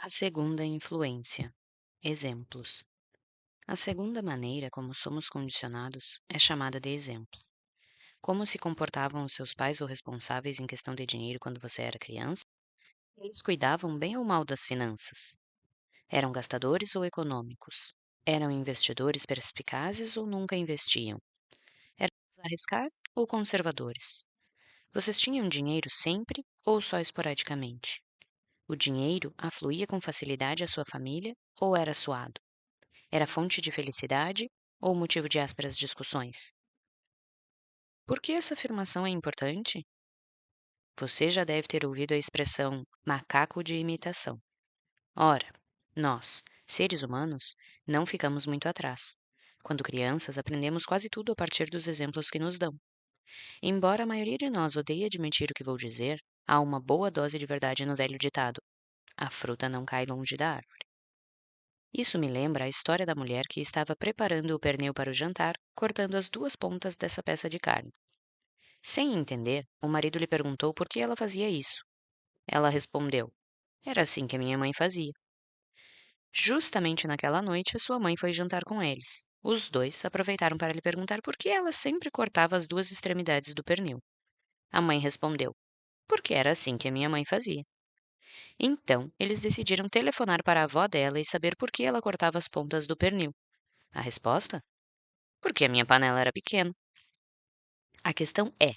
A segunda influência. Exemplos. A segunda maneira como somos condicionados é chamada de exemplo. Como se comportavam os seus pais ou responsáveis em questão de dinheiro quando você era criança? Eles cuidavam bem ou mal das finanças? Eram gastadores ou econômicos? Eram investidores perspicazes ou nunca investiam? Eram de arriscar ou conservadores? Vocês tinham dinheiro sempre ou só esporadicamente? O dinheiro afluía com facilidade à sua família ou era suado? Era fonte de felicidade ou motivo de ásperas discussões? Por que essa afirmação é importante? Você já deve ter ouvido a expressão macaco de imitação. Ora, nós, seres humanos, não ficamos muito atrás. Quando crianças, aprendemos quase tudo a partir dos exemplos que nos dão. Embora a maioria de nós odeie admitir o que vou dizer, há uma boa dose de verdade no velho ditado: a fruta não cai longe da árvore. Isso me lembra a história da mulher que estava preparando o pernil para o jantar, cortando as duas pontas dessa peça de carne. Sem entender, o marido lhe perguntou por que ela fazia isso. Ela respondeu: era assim que a minha mãe fazia. Justamente naquela noite, a sua mãe foi jantar com eles. Os dois aproveitaram para lhe perguntar por que ela sempre cortava as duas extremidades do pernil. A mãe respondeu: porque era assim que a minha mãe fazia. Então, eles decidiram telefonar para a avó dela e saber por que ela cortava as pontas do pernil. A resposta? Porque a minha panela era pequena. A questão é,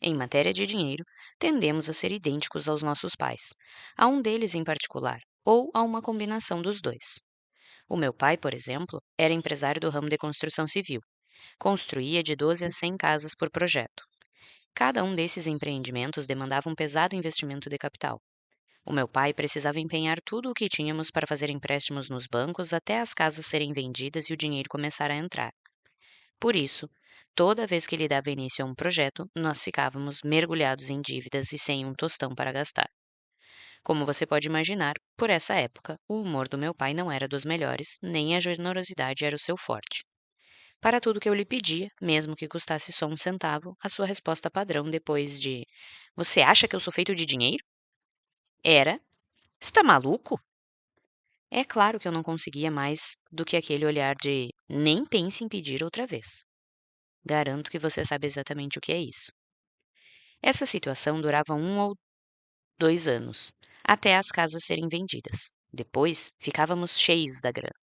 em matéria de dinheiro, tendemos a ser idênticos aos nossos pais, a um deles em particular, ou a uma combinação dos dois. O meu pai, por exemplo, era empresário do ramo de construção civil. Construía de 12 a 100 casas por projeto. Cada um desses empreendimentos demandava um pesado investimento de capital. O meu pai precisava empenhar tudo o que tínhamos para fazer empréstimos nos bancos até as casas serem vendidas e o dinheiro começar a entrar. Por isso, toda vez que ele dava início a um projeto, nós ficávamos mergulhados em dívidas e sem um tostão para gastar. Como você pode imaginar, por essa época, o humor do meu pai não era dos melhores, nem a generosidade era o seu forte. Para tudo que eu lhe pedia, mesmo que custasse só um centavo, a sua resposta padrão depois de: você acha que eu sou feito de dinheiro? Era: está maluco? É claro que eu não conseguia mais do que aquele olhar de nem pense em pedir outra vez. Garanto que você sabe exatamente o que é isso. Essa situação durava 1 ou 2 anos, até as casas serem vendidas. Depois, ficávamos cheios da grana.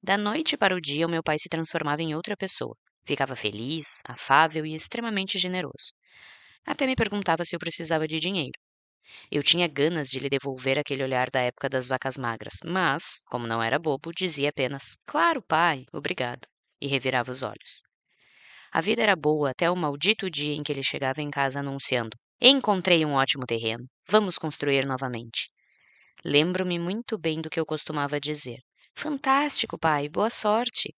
Da noite para o dia, o meu pai se transformava em outra pessoa. Ficava feliz, afável e extremamente generoso. Até me perguntava se eu precisava de dinheiro. Eu tinha ganas de lhe devolver aquele olhar da época das vacas magras, mas, como não era bobo, dizia apenas: claro, pai, obrigado, e revirava os olhos. A vida era boa até o maldito dia em que ele chegava em casa anunciando: encontrei um ótimo terreno, vamos construir novamente. Lembro-me muito bem do que eu costumava dizer: fantástico, pai, boa sorte,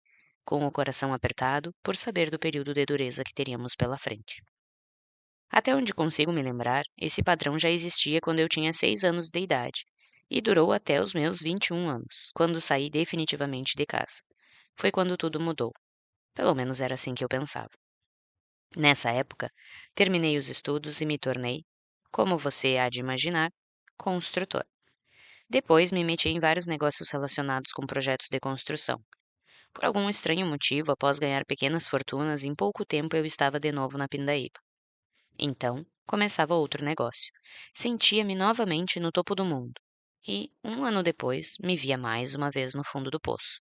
com o coração apertado por saber do período de dureza que teríamos pela frente. Até onde consigo me lembrar, esse padrão já existia quando eu tinha 6 anos de idade, e durou até os meus 21 anos, quando saí definitivamente de casa. Foi quando tudo mudou. Pelo menos era assim que eu pensava. Nessa época, terminei os estudos e me tornei, como você há de imaginar, construtor. Depois me meti em vários negócios relacionados com projetos de construção. Por algum estranho motivo, após ganhar pequenas fortunas, em pouco tempo eu estava de novo na pindaíba. Então, começava outro negócio. Sentia-me novamente no topo do mundo. E, 1 ano depois, me via mais uma vez no fundo do poço.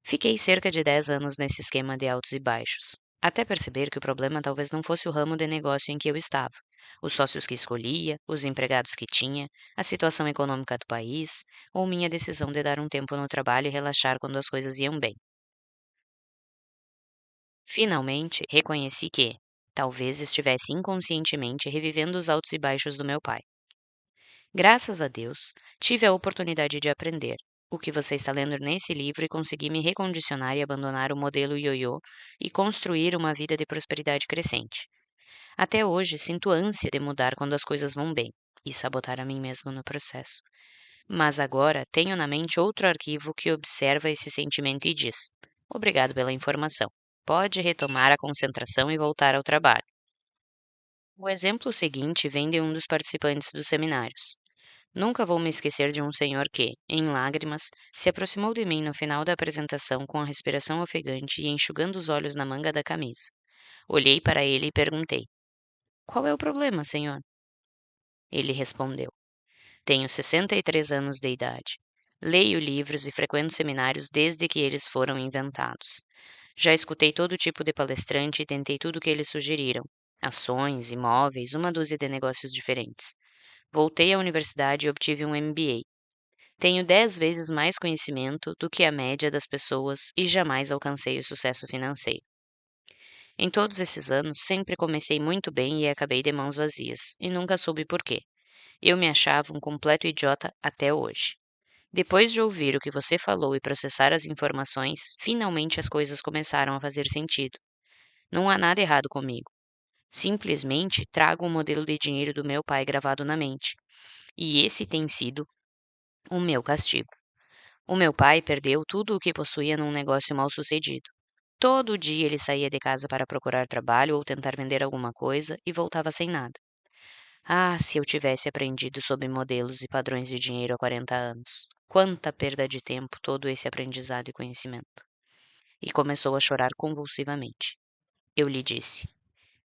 Fiquei cerca de 10 anos nesse esquema de altos e baixos, até perceber que o problema talvez não fosse o ramo de negócio em que eu estava, os sócios que escolhia, os empregados que tinha, a situação econômica do país, ou minha decisão de dar um tempo no trabalho e relaxar quando as coisas iam bem. Finalmente, reconheci que, talvez estivesse inconscientemente revivendo os altos e baixos do meu pai. Graças a Deus, tive a oportunidade de aprender o que você está lendo nesse livro e consegui me recondicionar e abandonar o modelo ioiô e construir uma vida de prosperidade crescente. Até hoje, sinto ânsia de mudar quando as coisas vão bem e sabotar a mim mesmo no processo. Mas agora tenho na mente outro arquivo que observa esse sentimento e diz: obrigado pela informação. Pode retomar a concentração e voltar ao trabalho. O exemplo seguinte vem de um dos participantes dos seminários. Nunca vou me esquecer de um senhor que, em lágrimas, se aproximou de mim no final da apresentação com a respiração ofegante e enxugando os olhos na manga da camisa. Olhei para ele e perguntei: Qual é o problema, senhor? Ele respondeu: Tenho 63 anos de idade. Leio livros e frequento seminários desde que eles foram inventados. Já escutei todo tipo de palestrante e tentei tudo o que eles sugeriram: ações, imóveis, uma dúzia de negócios diferentes. Voltei à universidade e obtive um MBA. Tenho 10 vezes mais conhecimento do que a média das pessoas e jamais alcancei o sucesso financeiro. Em todos esses anos, sempre comecei muito bem e acabei de mãos vazias, e nunca soube por quê. Eu me achava um completo idiota até hoje. Depois de ouvir o que você falou e processar as informações, finalmente as coisas começaram a fazer sentido. Não há nada errado comigo. Simplesmente trago o modelo de dinheiro do meu pai gravado na mente. E esse tem sido o meu castigo. O meu pai perdeu tudo o que possuía num negócio mal-sucedido. Todo dia ele saía de casa para procurar trabalho ou tentar vender alguma coisa e voltava sem nada. Ah, se eu tivesse aprendido sobre modelos e padrões de dinheiro há 40 anos. Quanta perda de tempo todo esse aprendizado e conhecimento. E começou a chorar convulsivamente. Eu lhe disse: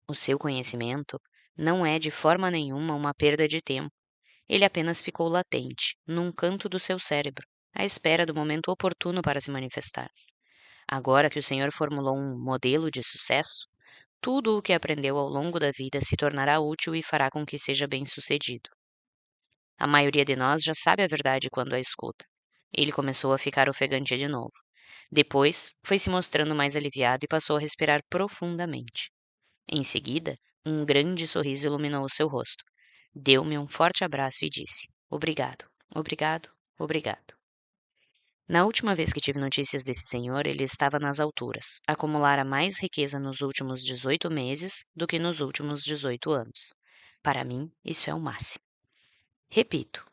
O seu conhecimento não é de forma nenhuma uma perda de tempo. Ele apenas ficou latente, num canto do seu cérebro, à espera do momento oportuno para se manifestar. Agora que o senhor formulou um modelo de sucesso, tudo o que aprendeu ao longo da vida se tornará útil e fará com que seja bem-sucedido. A maioria de nós já sabe a verdade quando a escuta. Ele começou a ficar ofegante de novo. Depois, foi se mostrando mais aliviado e passou a respirar profundamente. Em seguida, um grande sorriso iluminou o seu rosto. Deu-me um forte abraço e disse: Obrigado, obrigado, obrigado. Na última vez que tive notícias desse senhor, ele estava nas alturas. Acumulara mais riqueza nos últimos 18 meses do que nos últimos 18 anos. Para mim, isso é o máximo. Repito,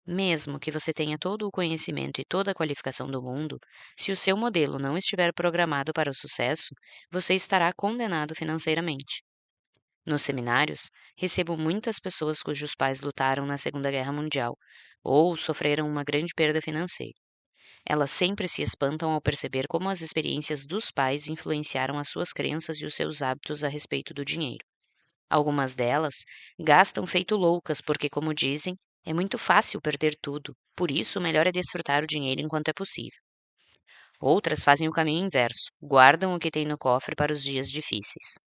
mesmo que você tenha todo o conhecimento e toda a qualificação do mundo, se o seu modelo não estiver programado para o sucesso, você estará condenado financeiramente. Nos seminários, recebo muitas pessoas cujos pais lutaram na Segunda Guerra Mundial ou sofreram uma grande perda financeira. Elas sempre se espantam ao perceber como as experiências dos pais influenciaram as suas crenças e os seus hábitos a respeito do dinheiro. Algumas delas gastam feito loucas porque, como dizem, é muito fácil perder tudo, por isso o melhor é desfrutar o dinheiro enquanto é possível. Outras fazem o caminho inverso, guardam o que têm no cofre para os dias difíceis.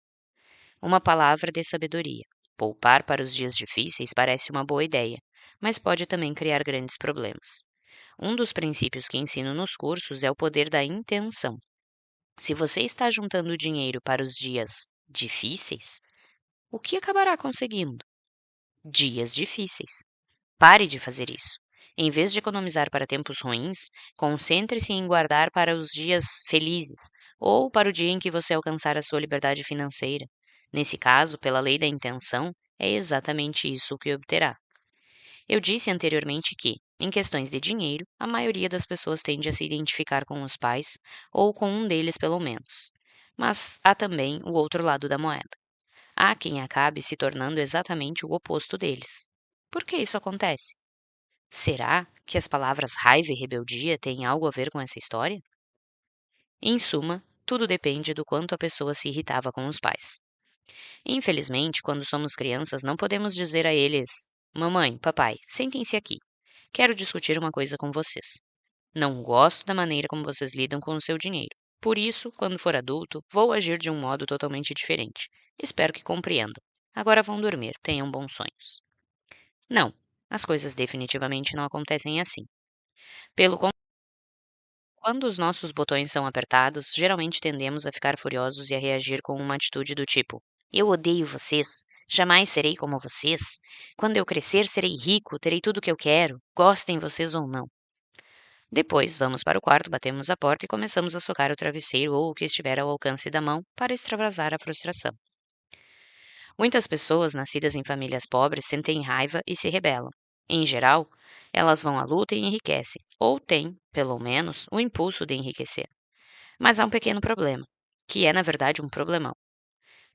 Uma palavra de sabedoria. Poupar para os dias difíceis parece uma boa ideia, mas pode também criar grandes problemas. Um dos princípios que ensino nos cursos é o poder da intenção. Se você está juntando dinheiro para os dias difíceis, o que acabará conseguindo? Dias difíceis. Pare de fazer isso. Em vez de economizar para tempos ruins, concentre-se em guardar para os dias felizes ou para o dia em que você alcançar a sua liberdade financeira. Nesse caso, pela lei da intenção, é exatamente isso que obterá. Eu disse anteriormente que, em questões de dinheiro, a maioria das pessoas tende a se identificar com os pais, ou com um deles pelo menos. Mas há também o outro lado da moeda. Há quem acabe se tornando exatamente o oposto deles. Por que isso acontece? Será que as palavras raiva e rebeldia têm algo a ver com essa história? Em suma, tudo depende do quanto a pessoa se irritava com os pais. Infelizmente, quando somos crianças, não podemos dizer a eles: Mamãe, papai, sentem-se aqui. Quero discutir uma coisa com vocês. Não gosto da maneira como vocês lidam com o seu dinheiro. Por isso, quando for adulto, vou agir de um modo totalmente diferente. Espero que compreendam. Agora vão dormir, tenham bons sonhos. Não, as coisas definitivamente não acontecem assim. Pelo contrário, quando os nossos botões são apertados, geralmente tendemos a ficar furiosos e a reagir com uma atitude do tipo: Eu odeio vocês, jamais serei como vocês. Quando eu crescer, serei rico, terei tudo o que eu quero, gostem vocês ou não. Depois, vamos para o quarto, batemos a porta e começamos a socar o travesseiro ou o que estiver ao alcance da mão para extravasar a frustração. Muitas pessoas nascidas em famílias pobres sentem raiva e se rebelam. Em geral, elas vão à luta e enriquecem, ou têm, pelo menos, o impulso de enriquecer. Mas há um pequeno problema, que é, na verdade, um problemão.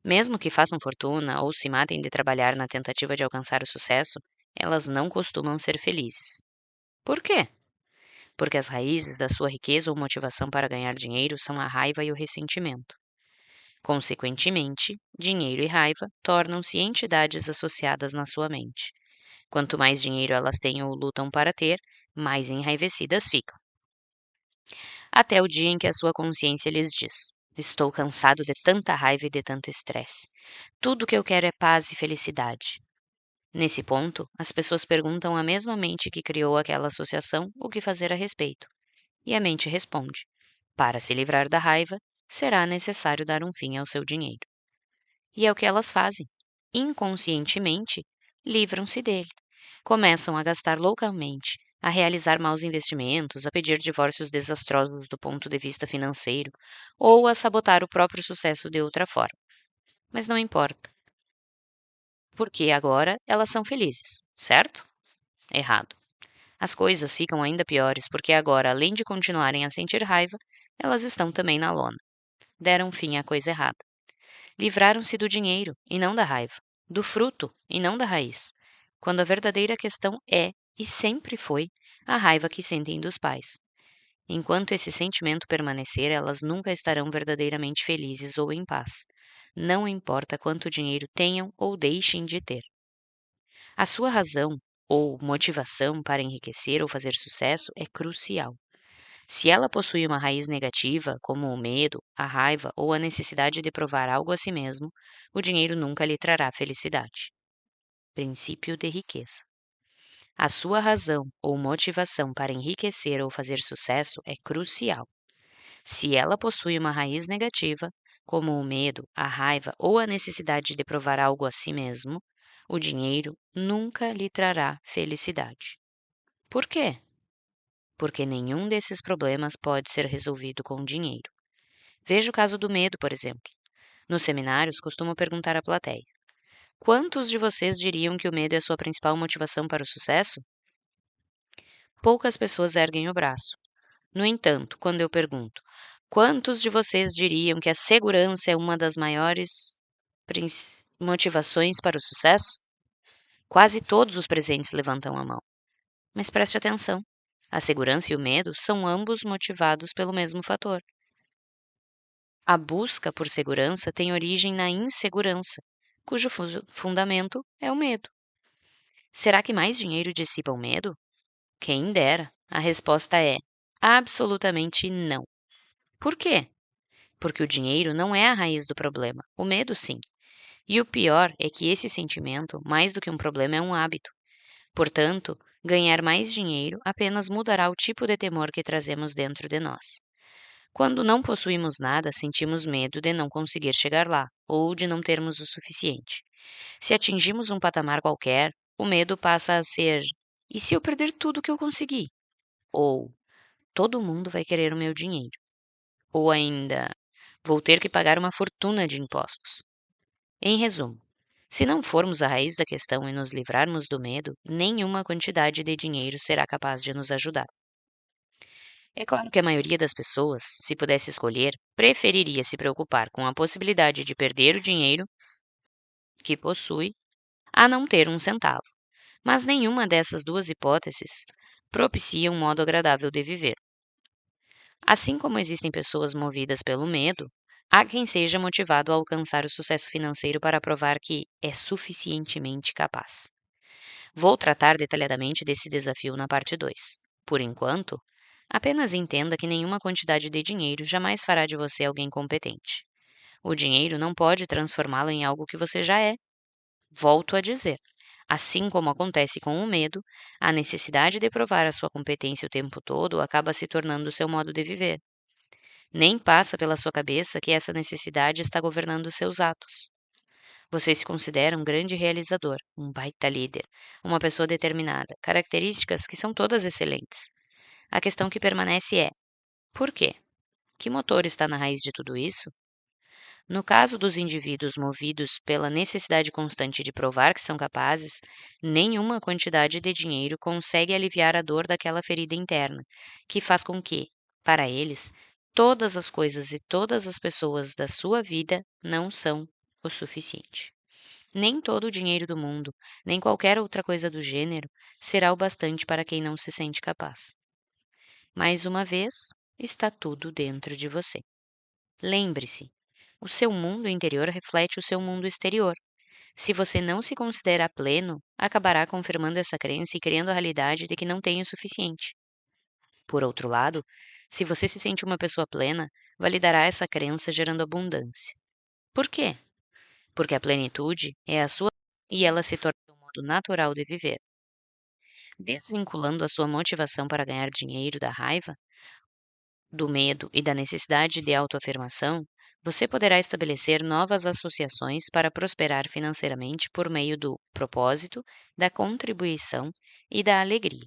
Mesmo que façam fortuna ou se matem de trabalhar na tentativa de alcançar o sucesso, elas não costumam ser felizes. Por quê? Porque as raízes da sua riqueza ou motivação para ganhar dinheiro são a raiva e o ressentimento. Consequentemente, dinheiro e raiva tornam-se entidades associadas na sua mente. Quanto mais dinheiro elas têm ou lutam para ter, mais enraivecidas ficam. Até o dia em que a sua consciência lhes diz: estou cansado de tanta raiva e de tanto estresse. Tudo que eu quero é paz e felicidade. Nesse ponto, as pessoas perguntam à mesma mente que criou aquela associação o que fazer a respeito. E a mente responde: para se livrar da raiva, será necessário dar um fim ao seu dinheiro. E é o que elas fazem. Inconscientemente, livram-se dele. Começam a gastar loucamente, a realizar maus investimentos, a pedir divórcios desastrosos do ponto de vista financeiro, ou a sabotar o próprio sucesso de outra forma. Mas não importa, porque agora elas são felizes, certo? Errado. As coisas ficam ainda piores porque agora, além de continuarem a sentir raiva, elas estão também na lona. Deram fim à coisa errada. Livraram-se do dinheiro e não da raiva, do fruto e não da raiz, quando a verdadeira questão é, e sempre foi, a raiva que sentem dos pais. Enquanto esse sentimento permanecer, elas nunca estarão verdadeiramente felizes ou em paz. Não importa quanto dinheiro tenham ou deixem de ter. A sua razão ou motivação para enriquecer ou fazer sucesso é crucial. Se ela possui uma raiz negativa, como o medo, a raiva ou a necessidade de provar algo a si mesmo, o dinheiro nunca lhe trará felicidade. Princípio de riqueza. A sua razão ou motivação para enriquecer ou fazer sucesso é crucial. Se ela possui uma raiz negativa, como o medo, a raiva ou a necessidade de provar algo a si mesmo, o dinheiro nunca lhe trará felicidade. Por quê? Porque nenhum desses problemas pode ser resolvido com dinheiro. Veja o caso do medo, por exemplo. Nos seminários, costumo perguntar à plateia: quantos de vocês diriam que o medo é a sua principal motivação para o sucesso? Poucas pessoas erguem o braço. No entanto, quando eu pergunto: quantos de vocês diriam que a segurança é uma das maiores motivações para o sucesso? Quase todos os presentes levantam a mão. Mas preste atenção: a segurança e o medo são ambos motivados pelo mesmo fator. A busca por segurança tem origem na insegurança, cujo fundamento é o medo. Será que mais dinheiro dissipa o medo? Quem dera. A resposta é absolutamente não. Por quê? Porque o dinheiro não é a raiz do problema, o medo sim. E o pior é que esse sentimento, mais do que um problema, é um hábito. Portanto, ganhar mais dinheiro apenas mudará o tipo de temor que trazemos dentro de nós. Quando não possuímos nada, sentimos medo de não conseguir chegar lá, ou de não termos o suficiente. Se atingimos um patamar qualquer, o medo passa a ser: e se eu perder tudo que eu consegui? Ou todo mundo vai querer o meu dinheiro? Ou ainda, vou ter que pagar uma fortuna de impostos. Em resumo, se não formos à raiz da questão e nos livrarmos do medo, nenhuma quantidade de dinheiro será capaz de nos ajudar. É claro que a maioria das pessoas, se pudesse escolher, preferiria se preocupar com a possibilidade de perder o dinheiro que possui a não ter um centavo. Mas nenhuma dessas duas hipóteses propicia um modo agradável de viver. Assim como existem pessoas movidas pelo medo, há quem seja motivado a alcançar o sucesso financeiro para provar que é suficientemente capaz. Vou tratar detalhadamente desse desafio na parte 2. Por enquanto, apenas entenda que nenhuma quantidade de dinheiro jamais fará de você alguém competente. O dinheiro não pode transformá-lo em algo que você já é. Volto a dizer. Assim como acontece com o medo, a necessidade de provar a sua competência o tempo todo acaba se tornando seu modo de viver. Nem passa pela sua cabeça que essa necessidade está governando seus atos. Você se considera um grande realizador, um baita líder, uma pessoa determinada, características que são todas excelentes. A questão que permanece é: por quê? Que motor está na raiz de tudo isso? No caso dos indivíduos movidos pela necessidade constante de provar que são capazes, nenhuma quantidade de dinheiro consegue aliviar a dor daquela ferida interna, que faz com que, para eles, todas as coisas e todas as pessoas da sua vida não são o suficiente. Nem todo o dinheiro do mundo, nem qualquer outra coisa do gênero, será o bastante para quem não se sente capaz. Mais uma vez, está tudo dentro de você. Lembre-se, o seu mundo interior reflete o seu mundo exterior. Se você não se considera pleno, acabará confirmando essa crença e criando a realidade de que não tem o suficiente. Por outro lado, se você se sente uma pessoa plena, validará essa crença gerando abundância. Por quê? Porque a plenitude é a sua e ela se torna um modo natural de viver. Desvinculando a sua motivação para ganhar dinheiro da raiva, do medo e da necessidade de autoafirmação, você poderá estabelecer novas associações para prosperar financeiramente por meio do propósito, da contribuição e da alegria.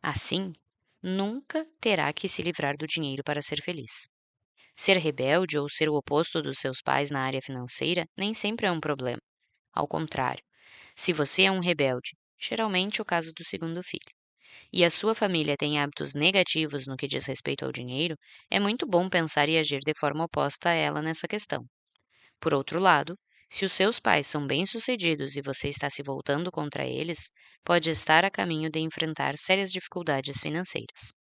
Assim, nunca terá que se livrar do dinheiro para ser feliz. Ser rebelde ou ser o oposto dos seus pais na área financeira nem sempre é um problema. Ao contrário, se você é um rebelde, geralmente o caso do segundo filho, e a sua família tem hábitos negativos no que diz respeito ao dinheiro, é muito bom pensar e agir de forma oposta a ela nessa questão. Por outro lado, se os seus pais são bem-sucedidos e você está se voltando contra eles, pode estar a caminho de enfrentar sérias dificuldades financeiras.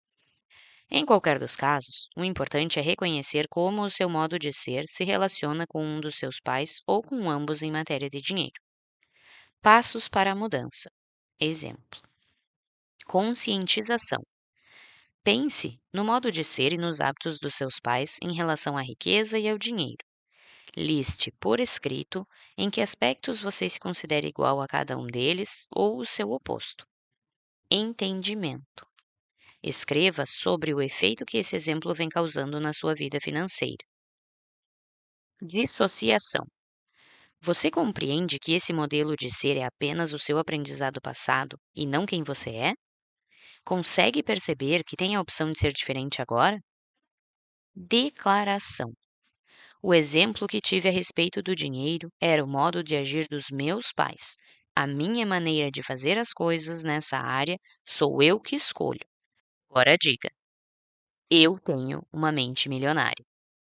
Em qualquer dos casos, o importante é reconhecer como o seu modo de ser se relaciona com um dos seus pais ou com ambos em matéria de dinheiro. Passos para a mudança. Exemplo: conscientização. Pense no modo de ser e nos hábitos dos seus pais em relação à riqueza e ao dinheiro. Liste por escrito em que aspectos você se considera igual a cada um deles ou o seu oposto. Entendimento. Escreva sobre o efeito que esse exemplo vem causando na sua vida financeira. Dissociação. Você compreende que esse modelo de ser é apenas o seu aprendizado passado e não quem você é? Consegue perceber que tem a opção de ser diferente agora? Declaração. O exemplo que tive a respeito do dinheiro era o modo de agir dos meus pais. A minha maneira de fazer as coisas nessa área sou eu que escolho. Agora diga: eu tenho uma mente milionária.